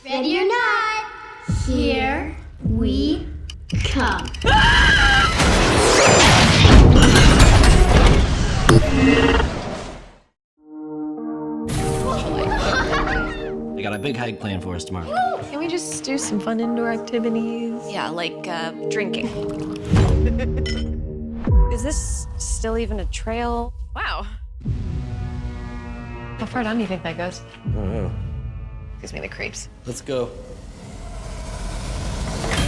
Ready or not, here we come. I got a big hike planned for us tomorrow. Can we just do some fun indoor activities? Yeah, like drinking. Is this still even a trail? Wow. How far down do you think that goes? I don't know. Gives me the creeps. Let's go.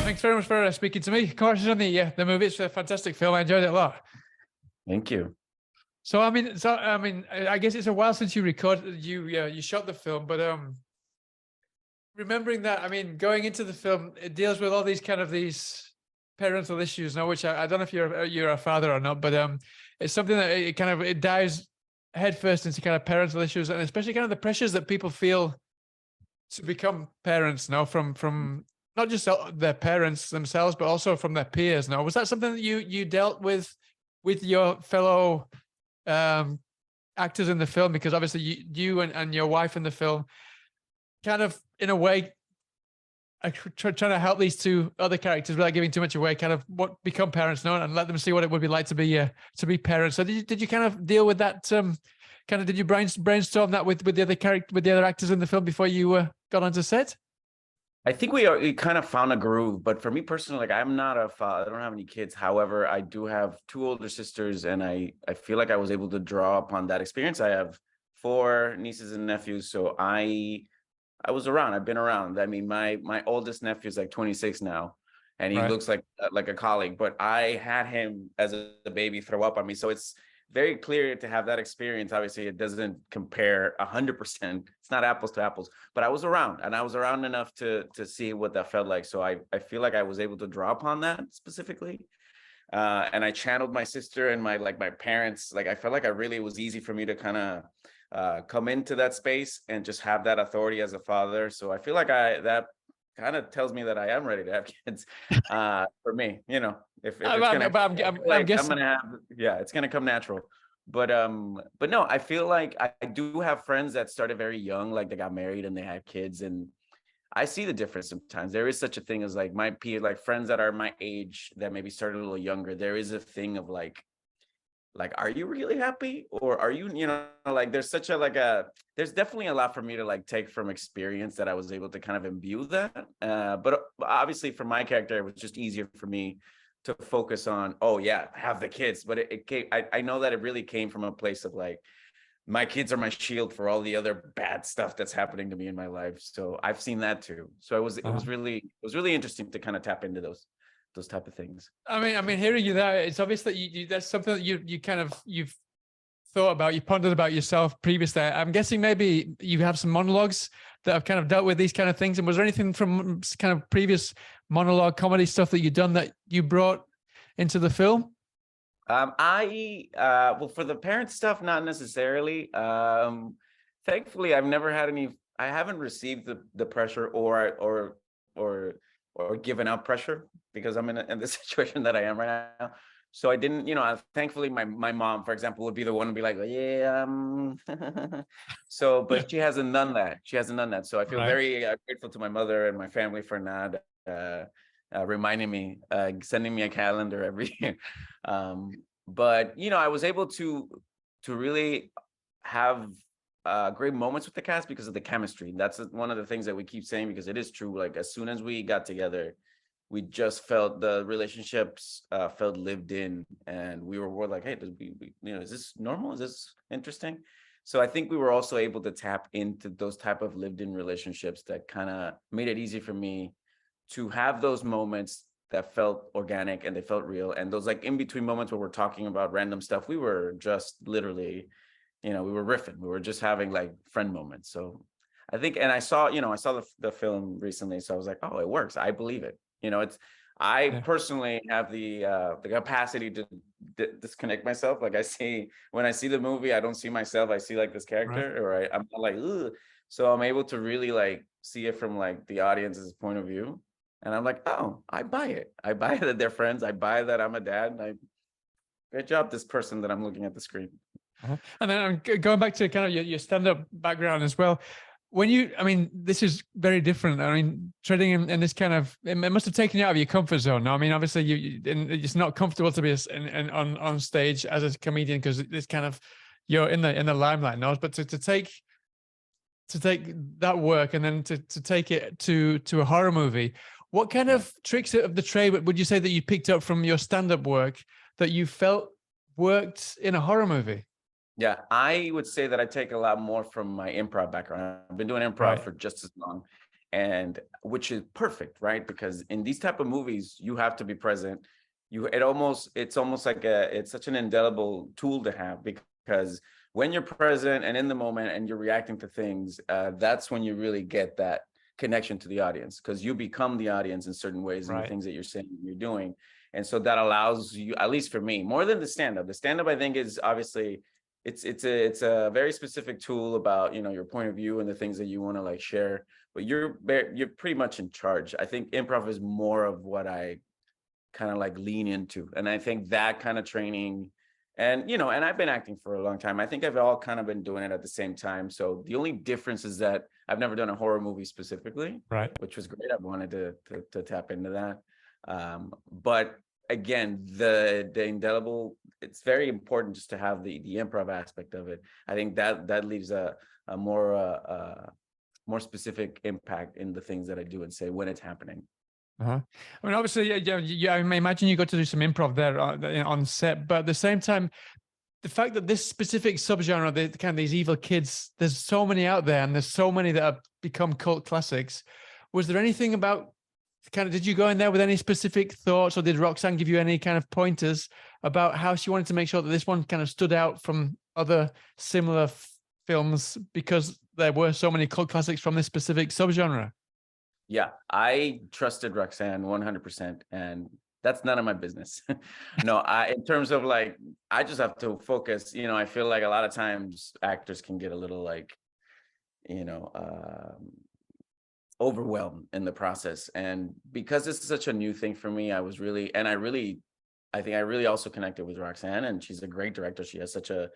Thanks very much for speaking to me. Congratulations on the movie. It's a fantastic film. I enjoyed it a lot. Thank you. So I mean, I guess it's a while since you recorded. You shot the film, but remembering that, I mean, going into the film, it deals with all these parental issues now, which I don't know if you're a father or not, but it's something that it dives headfirst into kind of parental issues, and especially kind of the pressures that people feel to become parents now from not just their parents themselves, but also from their peers. Now, was that something that you dealt with your fellow actors in the film? Because obviously you and your wife in the film kind of, in a way, trying to help these two other characters without giving too much away, kind of become parents now and let them see what it would be like to be parents. So did you kind of deal with that? Did you brainstorm that with the other actors in the film before you got onto set? I think we kind of found a groove, but for me personally, like, I'm not a father. I don't have any kids. However, I do have two older sisters, and I feel like I was able to draw upon that experience. I have 4 nieces and nephews, so I was around. I've been around. I mean, my oldest nephew is like 26 now, and he Right. looks like a colleague. But I had him as a baby throw up on me, so it's very clear to have that experience. Obviously, it doesn't compare 100%. It's not apples to apples. But I was around, and I was around enough to see what that felt like. So I feel like I was able to draw upon that specifically. And I channeled my sister and my parents. Like, I felt like it was easy for me to kind of come into that space and just have that authority as a father. So I feel like that kind of tells me that I am ready to have kids. For me, if it's I'm guessing. I'm gonna have, yeah, it's gonna come natural. But no, I feel like I do have friends that started very young, like they got married and they had kids, and I see the difference sometimes. There is such a thing as like my peer, like friends that are my age that maybe started a little younger. There is a thing of like, are you really happy, or are you, like, there's such there's definitely a lot for me to like take from experience that I was able to kind of imbue that. But obviously for my character, it was just easier for me to focus on, oh yeah, have the kids. But it came, I know that it really came from a place of like, my kids are my shield for all the other bad stuff that's happening to me in my life. So I've seen that too. So it was really interesting to kind of tap into those type of things. I mean, hearing you there, it's obvious that that's something that you've thought about, you pondered about yourself previously. I'm guessing maybe you have some monologues that have kind of dealt with these kind of things. And was there anything from kind of previous monologue comedy stuff that you've done that you brought into the film? Well, for the parent stuff, not necessarily. Thankfully, I've never had I haven't received the pressure or given out pressure, because I'm in the situation that I am right now. So I didn't, thankfully my mom, for example, would be the one to be like, yeah, so, but she hasn't done that. So I feel very grateful to my mother and my family for not reminding me, sending me a calendar every year. But I was able to really have great moments with the cast because of the chemistry. That's one of the things that we keep saying, because it is true. Like, as soon as we got together, we just felt the relationships felt lived in, and we were like, hey, is this normal? Is this interesting? So I think we were also able to tap into those type of lived in relationships that kind of made it easy for me to have those moments that felt organic and they felt real. And those like in between moments where we're talking about random stuff, we were just literally, we were riffing. We were just having like friend moments. So I think, and I saw the film recently, so I was like, oh, it works. I believe it. Personally have the capacity to disconnect myself. Like, when I see the movie, I don't see myself. I see like this character, or I'm not like, ugh. So I'm able to really like see it from like the audience's point of view. And I'm like, oh, I buy it. I buy that they're friends. I buy that I'm a dad. Great job, this person that I'm looking at the screen. And then going back to kind of your stand-up background as well. when you, I mean, this is very different. I mean, treading in this kind of, it must have taken you out of your comfort zone. No, I mean, obviously, it's not comfortable to be on stage as a comedian because it's kind of, you're in the limelight, no. But to take that work and then to take it to a horror movie, what kind of tricks of the trade would you say that you picked up from your stand-up work that you felt worked in a horror movie? Yeah, I would say that I take a lot more from my improv background. I've been doing improv for just as long, and which is perfect, right? Because in these type of movies, you have to be present. It's almost like it's such an indelible tool to have, because when you're present and in the moment and you're reacting to things, that's when you really get that connection to the audience, because you become the audience in certain ways in the things that you're saying and you're doing. And so that allows you, at least for me, more than the stand-up. The stand-up, I think, is obviously it's a very specific tool about, your point of view and the things that you want to like share, but you're pretty much in charge. I think improv is more of what I kind of like lean into, and I think that kind of training, and and I've been acting for a long time. I think I've all kind of been doing it at the same time. So the only difference is that I've never done a horror movie specifically, which was great. I wanted to tap into that, but again, the indelible, it's very important just to have the improv aspect of it. I think that leaves a more specific impact in the things that I do and say when it's happening. I mean, obviously, I imagine you got to do some improv there on set, but at the same time, the fact that this specific subgenre, the kind of these evil kids, there's so many out there, and there's so many that have become cult classics. Was there anything about did you go in there with any specific thoughts, or did Roxanne give you any kind of pointers about how she wanted to make sure that this one kind of stood out from other similar films because there were so many cult classics from this specific subgenre? Yeah, I trusted Roxanne 100%, and that's none of my business. No, in terms of like, I just have to focus. I feel like a lot of times actors can get a little like, overwhelmed in the process. And because this is such a new thing for me, I think I really also connected with Roxanne, and she's a great director. She has such a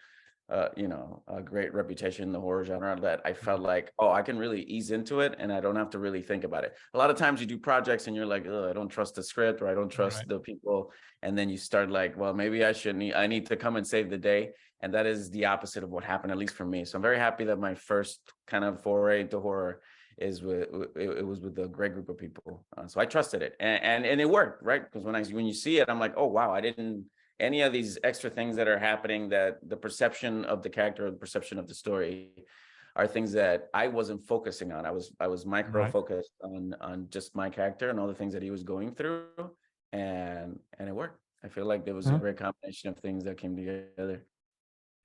great reputation in the horror genre that I felt like, I can really ease into it and I don't have to really think about it. A lot of times you do projects and you're like, I don't trust the script, or I don't trust the people. And then you start like, well, maybe I need to come and save the day. And that is the opposite of what happened, at least for me. So I'm very happy that my first kind of foray into horror was with a great group of people. So I trusted it, and it worked, right? Because when you see it, I'm like, oh wow, I didn't, any of these extra things that are happening, that the perception of the character, the perception of the story, are things that I wasn't focusing on. I was micro focused on just my character and all the things that he was going through, and it worked. I feel like there was a great combination of things that came together.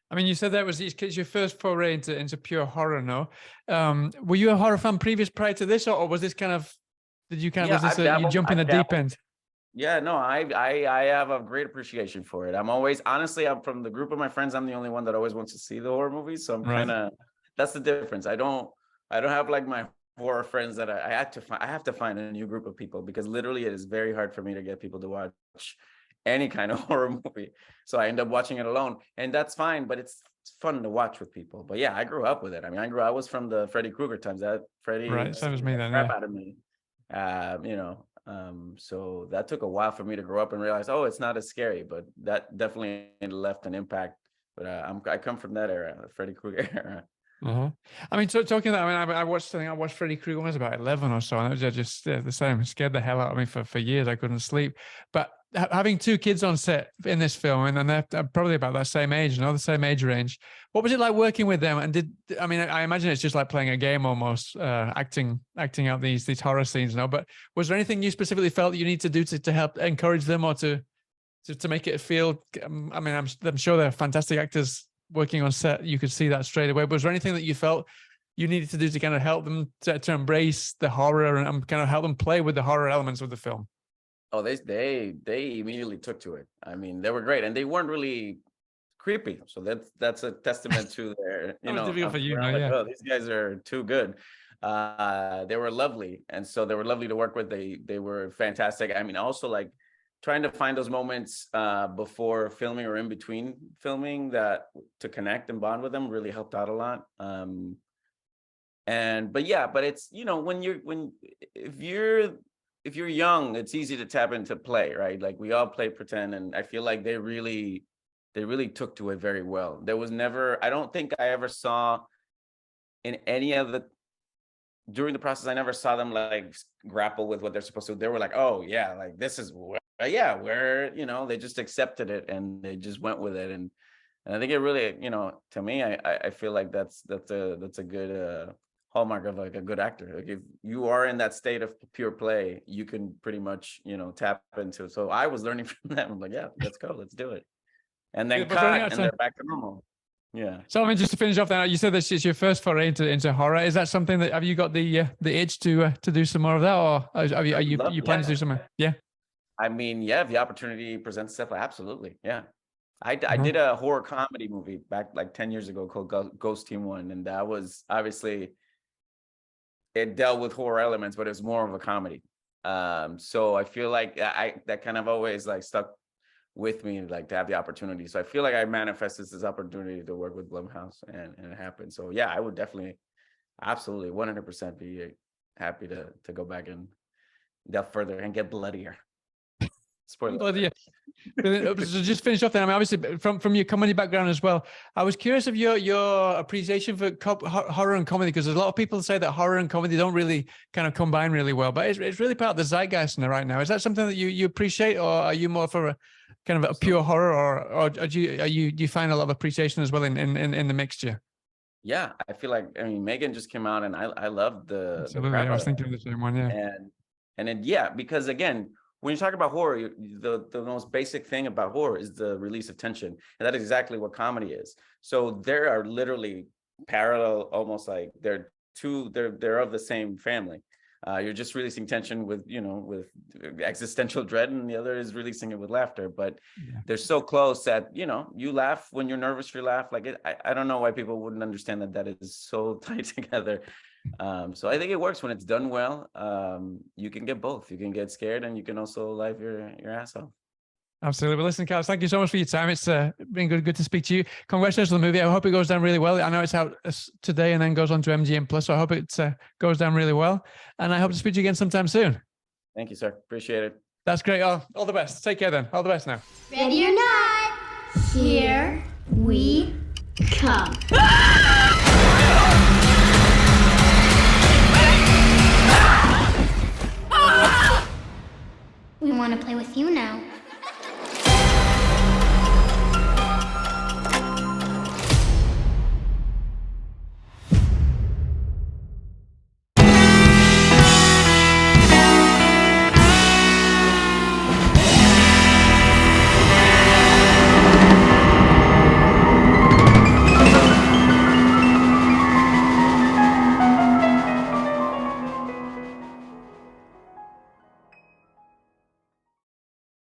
I mean, you said that was your first foray into pure horror, no? Were you a horror fan prior to this, or was this kind of, did you kind of, was this you jump in the deep end? Yeah, no, I have a great appreciation for it. I'm from the group of my friends, I'm the only one that always wants to see the horror movies. So I'm kind of, that's the difference. I don't have like my horror friends that I have to find a new group of people, because literally it is very hard for me to get people to watch any kind of horror movie. So I end up watching it alone, and that's fine, but it's fun to watch with people. But yeah, I grew up with it. I mean, I was from the Freddy Krueger times. That Freddy same as me then, crap out of me. So that took a while for me to grow up and realize, it's not as scary, but that definitely left an impact. But I come from that era, the Freddy Krueger era. I mean, talking about, I watched Freddy Krueger when I was about 11 or so, and it was just the same. It scared the hell out of me for years. I couldn't sleep. But having two kids on set in this film, and they're probably about that same age, the same age range. What was it like working with them? And I imagine it's just like playing a game almost, acting out these horror scenes, But was there anything you specifically felt you need to do to help encourage them, or to make it feel? I'm sure they're fantastic actors working on set. You could see that straight away. But was there anything that you felt you needed to do to kind of help them to embrace the horror and kind of help them play with the horror elements of the film? Oh, they immediately took to it. I mean, they were great, and they weren't really creepy. So that's a testament to their, difficult for you, these guys are too good. They were lovely, and so they were lovely to work with. They were fantastic. I mean, also like trying to find those moments before filming or in between filming that to connect and bond with them really helped out a lot. but yeah, but it's, if you're young, it's easy to tap into play, right? Like we all play pretend, and I feel like they really took to it very well. There was never, I don't think I ever saw in any of the, during the process, I never saw them like grapple with what they're supposed to do. They were like, oh yeah, like this is where, they just accepted it and they just went with it. And I think it really, to me, I feel like that's a good hallmark of like a good actor. Like if you are in that state of pure play, you can pretty much, tap into it. So I was learning from them. I'm like, yeah, let's go, let's do it. And then cut, and they're back to normal. Yeah. So I mean, just to finish off, then you said this is your first foray into horror. Is that something that, have you got the itch to do some more of that, or are you planning to do something? Yeah. I mean, yeah, if the opportunity presents itself, absolutely. Yeah. I did a horror comedy movie back like 10 years ago called Ghost Team 1. And that was obviously, it dealt with horror elements, but it was more of a comedy. So I feel like that kind of always like stuck with me, like to have the opportunity. So I feel like I manifested this opportunity to work with Blumhouse, and it happened. So yeah, I would definitely, absolutely, 100% be happy to go back and delve further and get bloodier. Spoiler. So just finish off then. I mean, obviously from your comedy background as well, I was curious of your appreciation for horror and comedy, because there's a lot of people say that horror and comedy don't really kind of combine really well, but it's really part of the zeitgeist right now. Is that something that you appreciate, or are you more for a kind of a pure horror, or do you find a lot of appreciation as well in the mixture? Yeah, I feel like, I mean, Megan just came out and I loved the I was thinking of the same one. Yeah. And then, yeah, because again, when you talk about horror, the most basic thing about horror is the release of tension. And that's exactly what comedy is. So there are literally parallel, almost like they're of the same family. You're just releasing tension with, with existential dread, and the other is releasing it with laughter. But they're so close that, you laugh when you're nervous, you laugh. Like I don't know why people wouldn't understand that is so tied together. So I think it works when it's done well. You can get both. You can get scared, and you can also laugh your ass off. Absolutely. Well, listen, Carlos, thank you so much for your time. It's been good to speak to you. Congratulations on the movie. I hope it goes down really well. I know it's out today and then goes on to MGM Plus, so I hope it goes down really well. And I hope to speak to you again sometime soon. Thank you, sir. Appreciate it. That's great. All the best. Take care then. All the best now. Ready or not, here we come. We want to play with you now.